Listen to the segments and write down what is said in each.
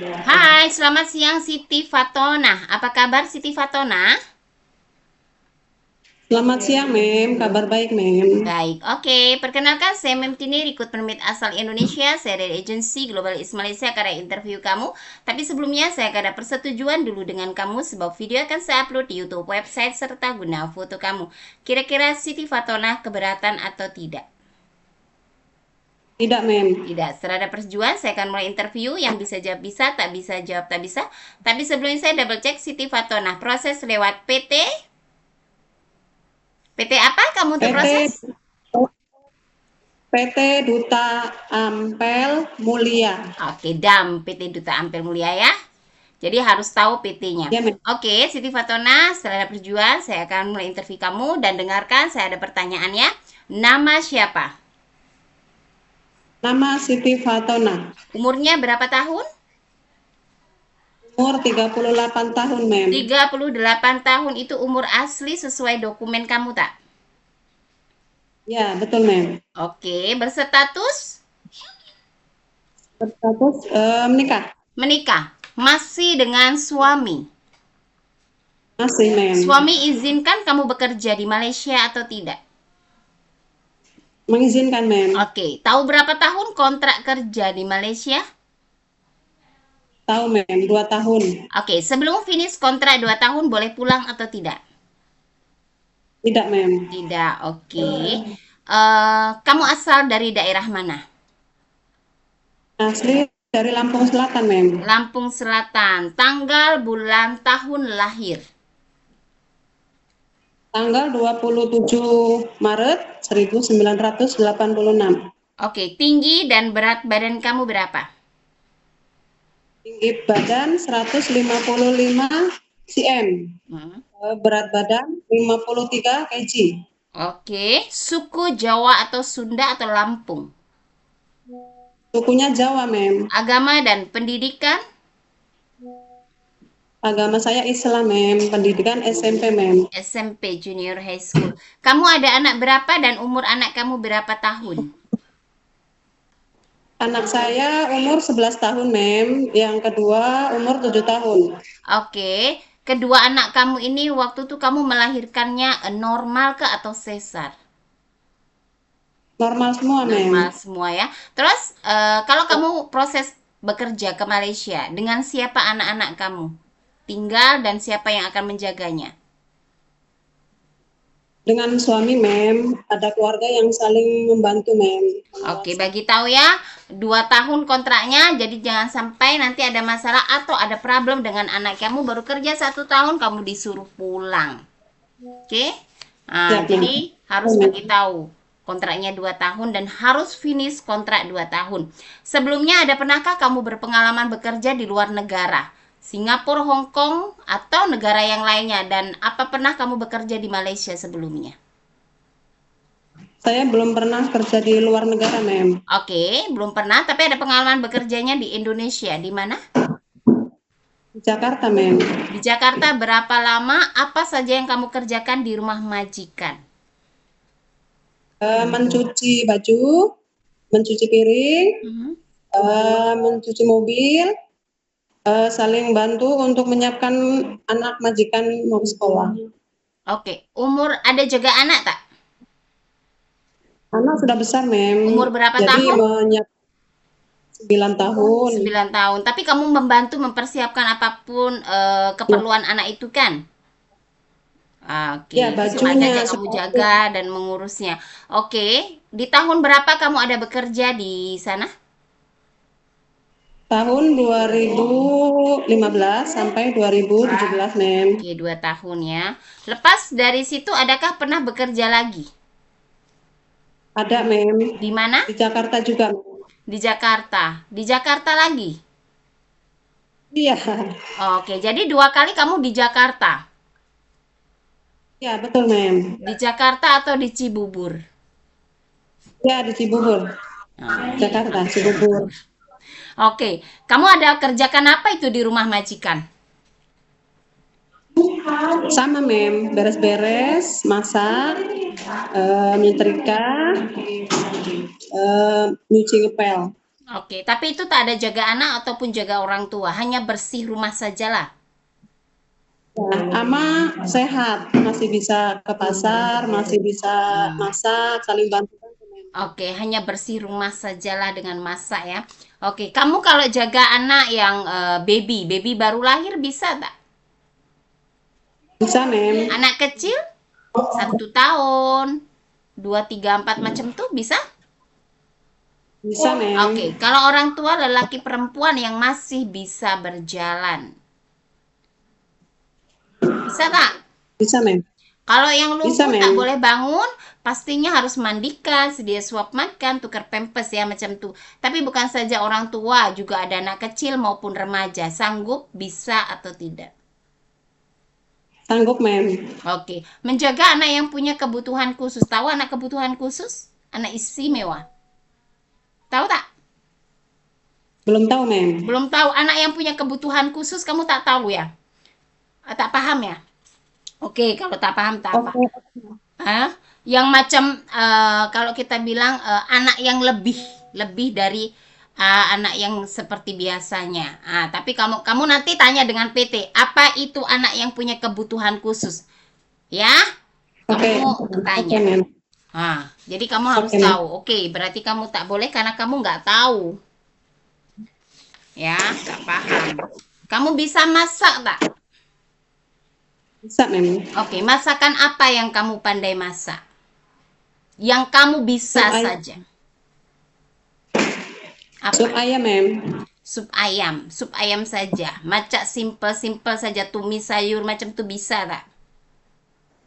Hai, selamat siang Siti Fatona. Apa kabar Siti Fatona? Selamat siang, Mem. Kabar baik, Mem. Baik, oke. Perkenalkan, saya Mem Tini, rekrut permit asal Indonesia. Saya dari agensi Global East Malaysia karena interview kamu. Tapi sebelumnya, saya akan ada persetujuan dulu dengan kamu sebab video akan saya upload di YouTube website serta guna foto kamu. Kira-kira Siti Fatona keberatan atau tidak? Tidak, Mem. Tidak, setelah ada persetujuan, saya akan mulai interview. Yang bisa jawab bisa, tak bisa jawab tak bisa. Tapi sebelumnya saya double check Siti Fatona. Proses lewat PT. PT apa kamu untuk proses? PT PT Duta Ampel Mulia. Oke, DAM, PT Duta Ampel Mulia ya. Jadi harus tahu PT-nya. Ya, Mem. Oke, Siti Fatona, setelah ada perjuangan, saya akan mulai interview kamu dan dengarkan, saya ada pertanyaannya. Nama siapa? Nama Siti Fatona. Umurnya berapa tahun? Umur 38 tahun, Mem. 38 tahun itu umur asli sesuai dokumen kamu tak? Ya, betul, Mem. Oke, berstatus Berstatus menikah. menikah. Masih dengan suami. Masih, Mem. Suami izinkan kamu bekerja di Malaysia atau tidak? Mengizinkan, Mem. Oke, tahu berapa tahun kontrak kerja di Malaysia? Tahu, Mem. 2 tahun. Oke, sebelum finish kontrak 2 tahun boleh pulang atau tidak? Tidak, Mem. Tidak, oke. Kamu asal dari daerah mana? Asli dari Lampung Selatan, Mem. Lampung Selatan. Tanggal, bulan, tahun lahir. Tanggal 27 Maret 1986. Oke, tinggi dan berat badan kamu berapa? Tinggi badan 155 cm. Hmm. Berat badan 53 kg. Oke, suku Jawa atau Sunda atau Lampung? Sukunya Jawa, Mem. Agama dan pendidikan? Agama saya Islam, Mem. Pendidikan SMP, Mem. SMP Junior High School. Kamu ada anak berapa dan umur anak kamu berapa tahun? Anak saya umur 11 tahun, Mem. Yang kedua umur 7 tahun. Oke, kedua anak kamu ini waktu itu kamu melahirkannya normal ke atau sesar? Normal semua, Mem. Normal semua ya. Terus kalau kamu proses bekerja ke Malaysia, dengan siapa anak-anak kamu tinggal dan siapa yang akan menjaganya? Dengan suami, Mem. Ada keluarga yang saling membantu, Mem. Oke, bagi tahu ya, 2 tahun kontraknya, jadi jangan sampai nanti ada masalah atau ada problem dengan anak kamu baru kerja 1 tahun kamu disuruh pulang. Oke, nah, Siap, Mem. jadi harus bagi tahu kontraknya 2 tahun dan harus finish kontrak 2 tahun. Sebelumnya ada pernahkah kamu berpengalaman bekerja di luar negara? Singapura, Hong Kong, atau negara yang lainnya? Dan apa pernah kamu bekerja di Malaysia sebelumnya? Saya belum pernah kerja di luar negara, Mem. Oke, belum pernah, tapi ada pengalaman bekerjanya di Indonesia. Di mana? Di Jakarta, Mem. Di Jakarta berapa lama? Apa saja yang kamu kerjakan di rumah majikan? Mencuci baju, mencuci piring, Mhm. mencuci mobil, saling bantu untuk menyiapkan anak majikan mau ke sekolah. Oke, umur ada jaga anak tak? Anak sudah besar, Mem. Umur berapa Jadi tahun? menyiapkan 9 tahun. 9 tahun. Tapi kamu membantu mempersiapkan apapun Ya, keperluan anak itu kan? Oke, ya itu sama aja bajunya, kayak kamu sepatu. jaga dan mengurusnya. Oke, di tahun berapa kamu ada bekerja di sana? Tahun 2015 sampai 2017, Mem. Oke, 2 tahun ya. Lepas dari situ, adakah pernah bekerja lagi? Ada, Mem. Di mana? Di Jakarta juga, Mem. Di Jakarta. Di Jakarta lagi. Iya, Oke, jadi 2 kali kamu di Jakarta. iya betul, Mem. Di Jakarta atau di Cibubur? Ya, di Cibubur, Jakarta, Cibubur. Oke, kamu ada kerjakan apa itu di rumah majikan? Sama, Mem. Beres-beres, masak, nyetrika, nyuci ngepel. Oke, tapi itu tak ada jaga anak ataupun jaga orang tua, hanya bersih rumah sajalah. Ya, ama sehat, masih bisa ke pasar, masih bisa Hmm. masak, saling bantu. Oke, hanya bersih rumah sajalah dengan masak ya. Oke, kamu kalau jaga anak yang baby baru lahir bisa tak? Bisa, Mem. Anak kecil 1 tahun, 2, 3, 4 macam tuh bisa? Bisa, Oke, Mem. kalau orang tua lelaki perempuan yang masih bisa berjalan, bisa tak? Bisa, Mem. Kalau yang Bisa, lumpuh tak Mem. boleh bangun, pastinya harus mandikan, sedia suap makan, tukar pempes ya macam tuh. Tapi bukan saja orang tua, juga ada anak kecil maupun remaja. Sanggup, bisa atau tidak? Sanggup, Mem. Oke, menjaga anak yang punya kebutuhan khusus. Tahu anak kebutuhan khusus? Anak istimewa. Tahu tak? Belum tahu, Mem. Belum tahu anak yang punya kebutuhan khusus kamu tak tahu ya? Tak paham ya? Oke, kalau tak paham tak apa. Oke. Yang macam kalau kita bilang anak yang lebih lebih dari anak yang seperti biasanya. Tapi kamu kamu nanti tanya dengan PT, apa itu anak yang punya kebutuhan khusus? Ya, Oke. kamu Oke, tanya. Mem. Jadi kamu harus Oke, Mem. tahu. Oke, berarti kamu tak boleh karena kamu nggak tahu. Ya, tak paham. Kamu bisa masak tak? Bisa, Mem. Oke, masakan apa yang kamu pandai masak? Yang kamu bisa Sup ayam, saja. sup Apa? ayam, Mem. Sup ayam saja. Macam simple-simple saja, tumis sayur macam tu bisa tak?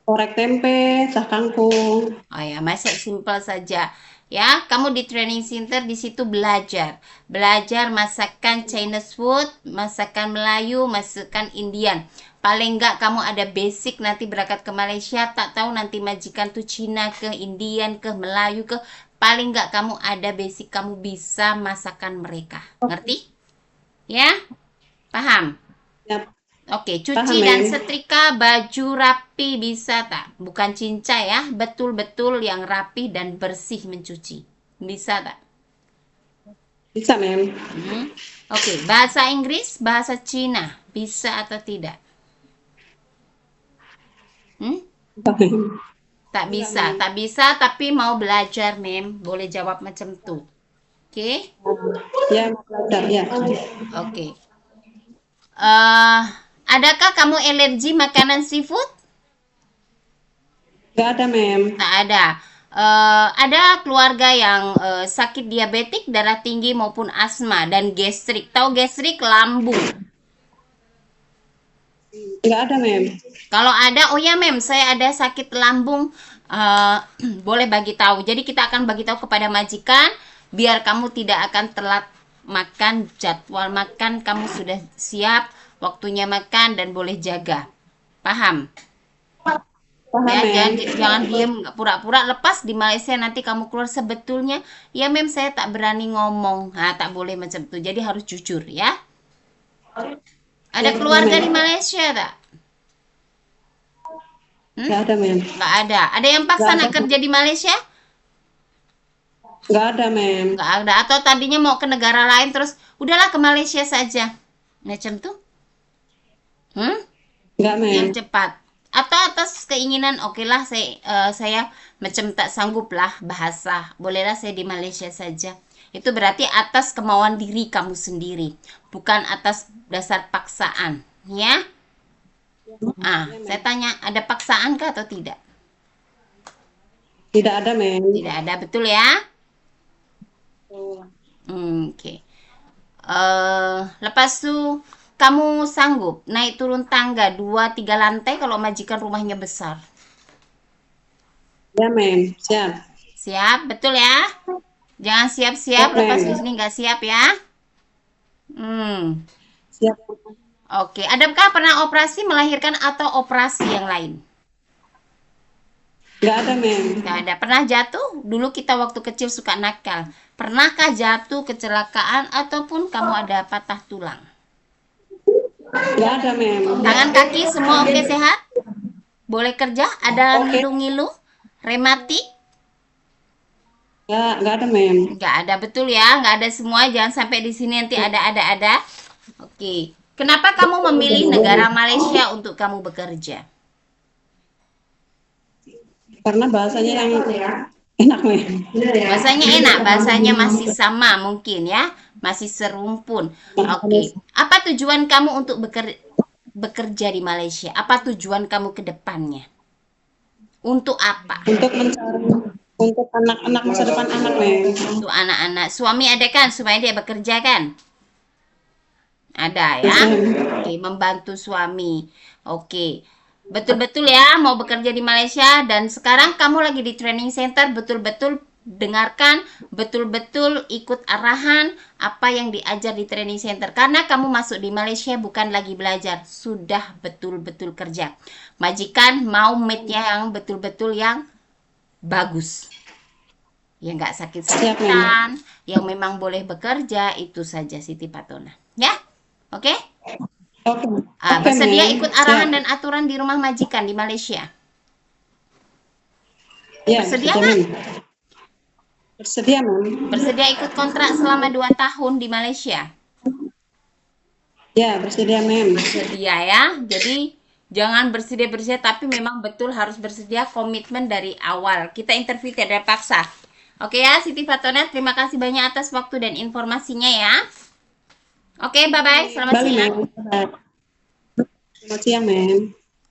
Korek tempe, cah kangkung. Oh ya, masak simple saja. Ya, kamu di training center di situ belajar. Belajar masakan Chinese food, masakan Melayu, masakan Indian. Paling enggak kamu ada basic nanti berangkat ke Malaysia, tak tahu nanti majikan tuh Cina ke Indian ke Melayu ke, paling enggak kamu ada basic kamu bisa masakan mereka. Ngerti? Ya? Paham? Ya, Oke, paham, cuci dan Mem. setrika baju rapi bisa tak? Bukan cincai ya, betul-betul yang rapi dan bersih mencuci. Bisa tak? Bisa, Mem. Oke, bahasa Inggris, bahasa Cina, bisa atau tidak? Hmm? Bisa, Mem. Tak Bisa, bisa, Mem. tak bisa tapi mau belajar, Mem. Boleh jawab macam tuh. Oke? Ya, mau belajar, ya. Oke. eh adakah kamu alergi makanan seafood? Nggak ada, Mem. Tak ada. Ada keluarga yang sakit diabetik, darah tinggi maupun asma dan gastrik. Tahu gastrik lambung. Nggak ada, Mem. Kalau ada, oh ya mem, saya ada sakit lambung. eh Boleh bagi tahu. Jadi kita akan bagi tahu kepada majikan biar kamu tidak akan telat makan. Jadwal makan kamu sudah siap, waktunya makan dan boleh jaga. Paham? Paham, Ya, Mem. jangan diem pura-pura lepas di Malaysia nanti kamu keluar sebetulnya ya mem saya tak berani ngomong. Tak boleh macam itu. Jadi harus jujur ya. Ada Ya, keluarga di Mem. Malaysia tak? Nggak ada, Mem. Nggak ada. Ada yang paksa Nggak ada, nak kerja di Malaysia? nggak ada, Mem. Nggak ada. Atau tadinya mau ke negara lain terus udahlah ke Malaysia saja. Macam tuh? Hmm? Nggak, Mem. Yang cepat. Atau atas keinginan, oke lah saya macam tak sanggup lah bahasa. Bolehlah saya di Malaysia saja. Itu berarti atas kemauan diri kamu sendiri, bukan atas dasar paksaan, ya? Saya tanya, ada paksaan kah atau tidak? Tidak ada, Mem. Tidak ada, betul ya? Oke. Lepas itu kamu sanggup naik turun tangga 2, 3 lantai kalau majikan rumahnya besar. Ya, Mem. Siap. Siap, betul ya? Jangan siap-siap, Siap, lepas Mem. di sini nggak siap ya. Siap. Oke. Adakah pernah operasi melahirkan atau operasi yang lain? Nggak ada, Mem. Nggak ada. Pernah jatuh? Dulu kita waktu kecil suka nakal. Pernahkah jatuh kecelakaan ataupun kamu ada patah tulang? Nggak ada, Mem. Tangan kaki semua oke sehat? Boleh kerja? Ada Oke. ngilu-ngilu? Rematik? Nggak ada, mem. Nggak ada, betul ya? Nggak ada semua. Jangan sampai di sini nanti ada. Oke. Kenapa kamu memilih negara Malaysia untuk kamu bekerja? Karena bahasanya yang enak, mem. Bahasanya enak, bahasanya masih sama mungkin ya, masih serumpun. Oke. Apa tujuan kamu untuk bekerja di Malaysia? Apa tujuan kamu ke depannya? Untuk apa? Untuk mencari untuk anak-anak, masa depan anak, mem. Untuk anak-anak. Suami ada kan supaya dia bekerja kan? Ada ya. Yes, mem. Oke, membantu suami. Oke. Betul-betul ya mau bekerja di Malaysia dan sekarang kamu lagi di training center, betul-betul dengarkan, betul-betul ikut arahan apa yang diajar di training center karena kamu masuk di Malaysia bukan lagi belajar, sudah betul-betul kerja. Majikan mau mate-nya yang betul-betul yang bagus. Yang nggak Siap, mem. sakit-sakitan, yang memang boleh bekerja, itu saja Siti Fatona. Ya? Oke? Oke, Bersedia mem. ikut arahan Siap. dan aturan di rumah majikan di Malaysia? Ya, Bersedia bersedia, nggak? mem. Bersedia, mem. Bersedia ikut kontrak selama 2 tahun di Malaysia? Ya, bersedia, mem. Bersedia ya. Jadi jangan bersedia-bersedia tapi memang betul harus bersedia, komitmen dari awal. Kita interview tidak ada paksa. Oke ya, Siti Fatona, terima kasih banyak atas waktu dan informasinya ya. Oke, bye-bye. Selamat Balik, siang. mem. Selamat siang, mem.